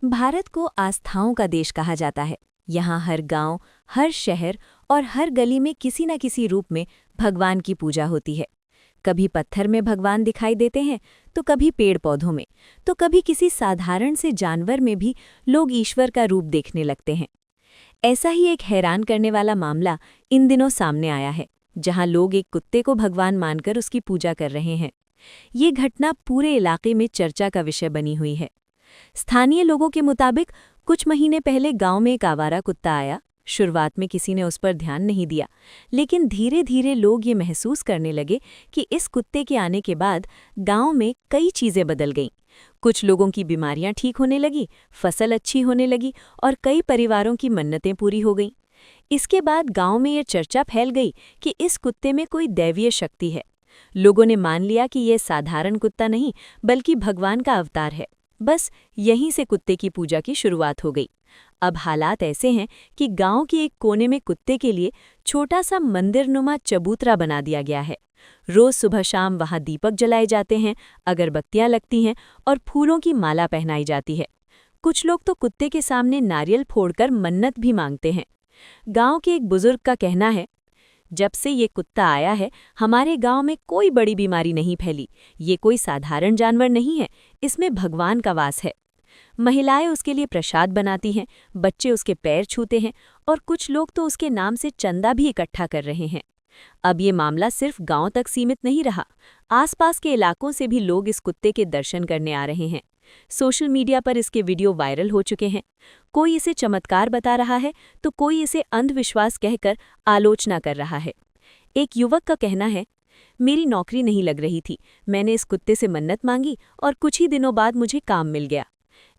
भारत को आस्थाओं का देश कहा जाता है। यहाँ हर गांव, हर शहर और हर गली में किसी न किसी रूप में भगवान की पूजा होती है। कभी पत्थर में भगवान दिखाई देते हैं, तो कभी पेड़ पौधों में, तो कभी किसी साधारण से जानवर में भी लोग ईश्वर का रूप देखने लगते हैं। ऐसा ही एक हैरान करने वाला मामला इन दिनों सामने आया है, जहाँ लोग एक कुत्ते को भगवान मानकर उसकी पूजा कर रहे हैं। ये घटना पूरे इलाके में चर्चा का विषय बनी हुई है। स्थानीय लोगों के मुताबिक कुछ महीने पहले गांव में एक आवारा कुत्ता आया। शुरुआत में किसी ने उस पर ध्यान नहीं दिया, लेकिन धीरे धीरे लोग ये महसूस करने लगे कि इस कुत्ते के आने के बाद गांव में कई चीज़ें बदल गईं। कुछ लोगों की बीमारियां ठीक होने लगी, फसल अच्छी होने लगी और कई परिवारों की मन्नतें पूरी हो गईं। इसके बाद गांव में ये चर्चा फैल गई कि इस कुत्ते में कोई दैवीय शक्ति है। लोगों ने मान लिया कि यह साधारण कुत्ता नहीं, बल्कि भगवान का अवतार है। बस यहीं से कुत्ते की पूजा की शुरुआत हो गई। अब हालात ऐसे हैं कि गांव के एक कोने में कुत्ते के लिए छोटा सा मंदिरनुमा चबूतरा बना दिया गया है। रोज सुबह शाम वहां दीपक जलाए जाते हैं, अगरबत्तियां लगती हैं और फूलों की माला पहनाई जाती है। कुछ लोग तो कुत्ते के सामने नारियल फोड़कर मन्नत भी मांगते हैं। गांव के एक बुजुर्ग का कहना है, जब से ये कुत्ता आया है, हमारे गांव में कोई बड़ी बीमारी नहीं फैली। ये कोई साधारण जानवर नहीं है, इसमें भगवान का वास है। महिलाएं उसके लिए प्रसाद बनाती हैं, बच्चे उसके पैर छूते हैं और कुछ लोग तो उसके नाम से चंदा भी इकट्ठा कर रहे हैं। अब ये मामला सिर्फ गांव तक सीमित नहीं रहा। आसपास के इलाकों से भी लोग इस कुत्ते के दर्शन करने आ रहे हैं। सोशल मीडिया पर इसके वीडियो वायरल हो चुके हैं। कोई इसे चमत्कार बता रहा है, तो कोई इसे अंधविश्वास कहकर आलोचना कर रहा है। एक युवक का कहना है, मेरी नौकरी नहीं लग रही थी, मैंने इस कुत्ते से मन्नत मांगी और कुछ ही दिनों बाद मुझे काम मिल गया।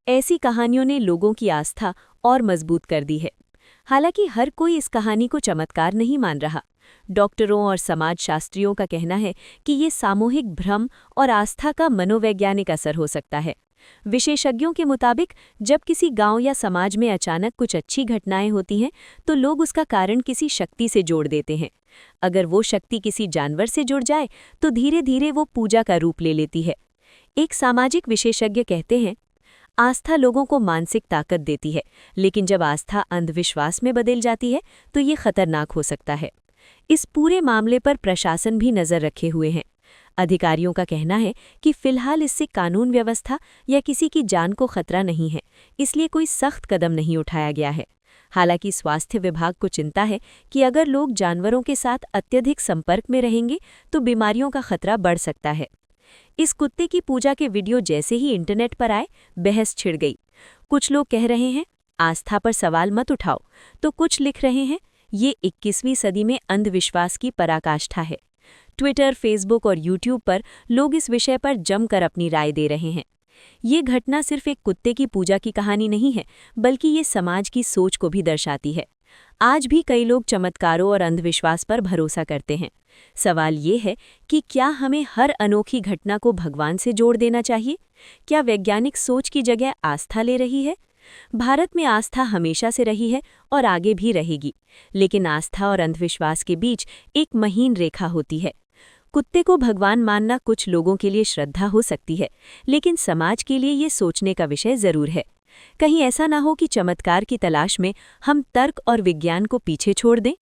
ऐसी कहानियों ने लोगों की आस्था और मजबूत कर दी है। हालांकि हर कोई इस कहानी को चमत्कार नहीं मान रहा। डॉक्टरों और समाजशास्त्रियों का कहना है कि ये सामूहिक भ्रम और आस्था का मनोवैज्ञानिक असर हो सकता है। विशेषज्ञों के मुताबिक जब किसी गांव या समाज में अचानक कुछ अच्छी घटनाएं होती हैं, तो लोग उसका कारण किसी शक्ति से जोड़ देते हैं। अगर वो शक्ति किसी जानवर से जुड़ जाए, तो धीरे धीरे वो पूजा का रूप ले लेती है। एक सामाजिक विशेषज्ञ कहते हैं, आस्था लोगों को मानसिक ताकत देती है, लेकिन जब आस्था अंधविश्वास में बदल जाती है, तो ये खतरनाक हो सकता है। इस पूरे मामले पर प्रशासन भी नज़र रखे हुए हैं। अधिकारियों का कहना है कि फिलहाल इससे कानून व्यवस्था या किसी की जान को खतरा नहीं है, इसलिए कोई सख्त कदम नहीं उठाया गया है। हालांकि स्वास्थ्य विभाग को चिंता है कि अगर लोग जानवरों के साथ अत्यधिक संपर्क में रहेंगे, तो बीमारियों का खतरा बढ़ सकता है। इस कुत्ते की पूजा के वीडियो जैसे ही इंटरनेट पर आए, बहस छिड़ गई। कुछ लोग कह रहे हैं, आस्था पर सवाल मत उठाओ, तो कुछ लिख रहे हैं, ये 21वीं सदी में अंधविश्वास की पराकाष्ठा है। ट्विटर, फेसबुक और यूट्यूब पर लोग इस विषय पर जमकर अपनी राय दे रहे हैं। ये घटना सिर्फ एक कुत्ते की पूजा की कहानी नहीं है, बल्कि ये समाज की सोच को भी दर्शाती है। आज भी कई लोग चमत्कारों और अंधविश्वास पर भरोसा करते हैं। सवाल ये है कि क्या हमें हर अनोखी घटना को भगवान से जोड़ देना चाहिए? क्या वैज्ञानिक सोच की जगह आस्था ले रही है? भारत में आस्था हमेशा से रही है और आगे भी रहेगी, लेकिन आस्था और अंधविश्वास के बीच एक महीन रेखा होती है। कुत्ते को भगवान मानना कुछ लोगों के लिए श्रद्धा हो सकती है, लेकिन समाज के लिए ये सोचने का विषय जरूर है। कहीं ऐसा ना हो कि चमत्कार की तलाश में हम तर्क और विज्ञान को पीछे छोड़ दें।